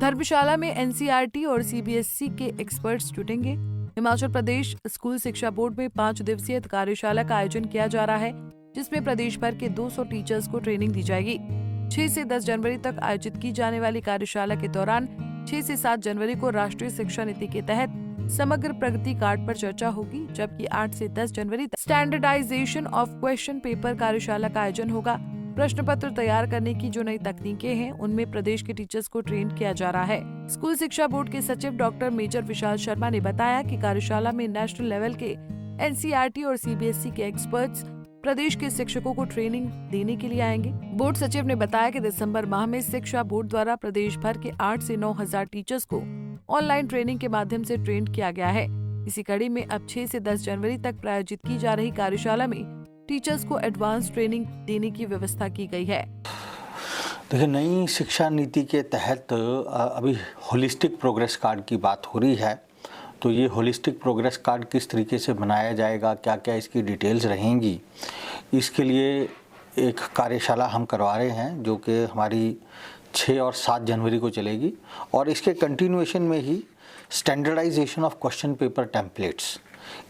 धर्मशाला में एनसीईआरटी और सीबीएसई के एक्सपर्ट्स जुटेंगे। हिमाचल प्रदेश स्कूल शिक्षा बोर्ड में 5 दिवसीय कार्यशाला का आयोजन किया जा रहा है, जिसमें प्रदेश भर के 200 टीचर्स को ट्रेनिंग दी जाएगी। 6 से 10 जनवरी तक आयोजित की जाने वाली कार्यशाला के दौरान 6 से 7 जनवरी को राष्ट्रीय शिक्षा नीति के तहत समग्र प्रगति कार्ड पर चर्चा होगी, जबकि 8 से 10 जनवरी तक स्टैंडर्डाइजेशन ऑफ क्वेश्चन पेपर कार्यशाला का आयोजन होगा। प्रश्न पत्र तैयार करने की जो नई तकनीकें हैं, उनमें प्रदेश के टीचर्स को ट्रेन किया जा रहा है। स्कूल शिक्षा बोर्ड के सचिव डॉक्टर मेजर विशाल शर्मा ने बताया कि कार्यशाला में नेशनल लेवल के एनसीईआरटी और सीबीएसई के एक्सपर्ट्स प्रदेश के शिक्षकों को ट्रेनिंग देने के लिए आएंगे। बोर्ड सचिव ने बताया कि दिसंबर माह में शिक्षा बोर्ड द्वारा प्रदेश भर के 8 से 9 हजार टीचर्स को ऑनलाइन ट्रेनिंग के माध्यम से ट्रेन किया गया है। इसी कड़ी में अब 6 से 10 जनवरी तक प्रायोजित की जा रही कार्यशाला में टीचर्स को एडवांस ट्रेनिंग देने की व्यवस्था की गई है। देखिए, नई शिक्षा नीति के तहत अभी होलिस्टिक प्रोग्रेस कार्ड की बात हो रही है, तो ये होलिस्टिक प्रोग्रेस कार्ड किस तरीके से बनाया जाएगा, क्या क्या इसकी डिटेल्स रहेंगी, इसके लिए एक कार्यशाला हम करवा रहे हैं जो कि हमारी 6 और 7 जनवरी को चलेगी। और इसके कंटिन्यूएशन में ही standardization of question paper templates,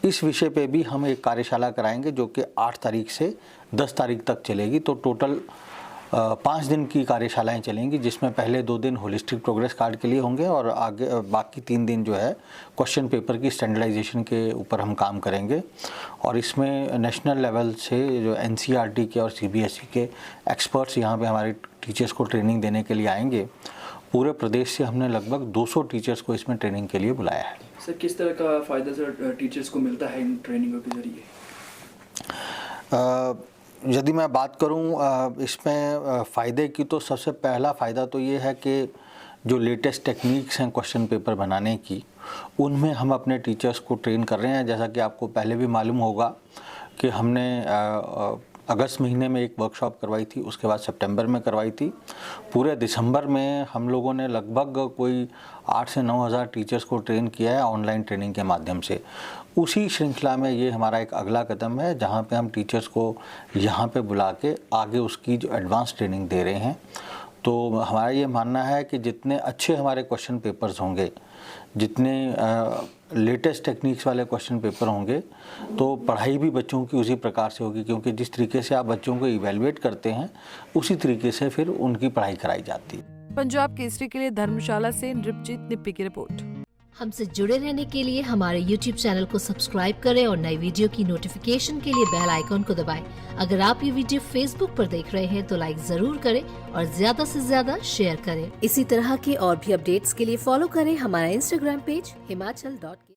इस विषय पे भी हम एक कार्यशाला कराएंगे जो कि 8 तारीख से 10 तारीख तक चलेगी। तो टोटल 5 दिन की कार्यशालाएं चलेंगी, जिसमें पहले 2 दिन होलिस्टिक प्रोग्रेस कार्ड के लिए होंगे और आगे बाकी 3 दिन जो है क्वेश्चन पेपर की स्टैंडर्डाइजेशन के ऊपर हम काम करेंगे। और इसमें नेशनल लेवल से जो एनसीईआरटी के और सीबीएसई के एक्सपर्ट्स यहाँ पे हमारे टीचर्स को ट्रेनिंग देने के लिए आएंगे। पूरे प्रदेश से हमने लगभग 200 टीचर्स को इसमें ट्रेनिंग के लिए बुलाया है। सर, किस तरह का फ़ायदा सर टीचर्स को मिलता है इन ट्रेनिंगों के जरिए? यदि मैं बात करूं इसमें फ़ायदे की, तो सबसे पहला फ़ायदा तो ये है कि जो लेटेस्ट टेक्निक्स हैं क्वेश्चन पेपर बनाने की, उनमें हम अपने टीचर्स को ट्रेन कर रहे हैं। जैसा कि आपको पहले भी मालूम होगा कि हमने अगस्त महीने में एक वर्कशॉप करवाई थी, उसके बाद सितंबर में करवाई थी। पूरे दिसंबर में हम लोगों ने लगभग कोई 8 से 9 हज़ार टीचर्स को ट्रेन किया है ऑनलाइन ट्रेनिंग के माध्यम से। उसी श्रृंखला में ये हमारा एक अगला कदम है, जहाँ पे हम टीचर्स को यहाँ पे बुला के आगे उसकी जो एडवांस ट्रेनिंग दे रहे हैं। तो हमारा ये मानना है कि जितने अच्छे हमारे क्वेश्चन पेपर्स होंगे, जितने लेटेस्ट टेक्निक्स वाले क्वेश्चन पेपर होंगे, तो पढ़ाई भी बच्चों की उसी प्रकार से होगी, क्योंकि जिस तरीके से आप बच्चों को इवैल्यूएट करते हैं, उसी तरीके से फिर उनकी पढ़ाई कराई जाती है। पंजाब केसरी के लिए धर्मशाला से नृपजीत निप्पी की रिपोर्ट। हमसे जुड़े रहने के लिए हमारे YouTube चैनल को सब्सक्राइब करें और नई वीडियो की नोटिफिकेशन के लिए बेल आइकॉन को दबाएं। अगर आप ये वीडियो Facebook पर देख रहे हैं तो लाइक जरूर करें और ज्यादा से ज्यादा शेयर करें। इसी तरह के और भी अपडेट्स के लिए फॉलो करें हमारा Instagram पेज himachal.ke।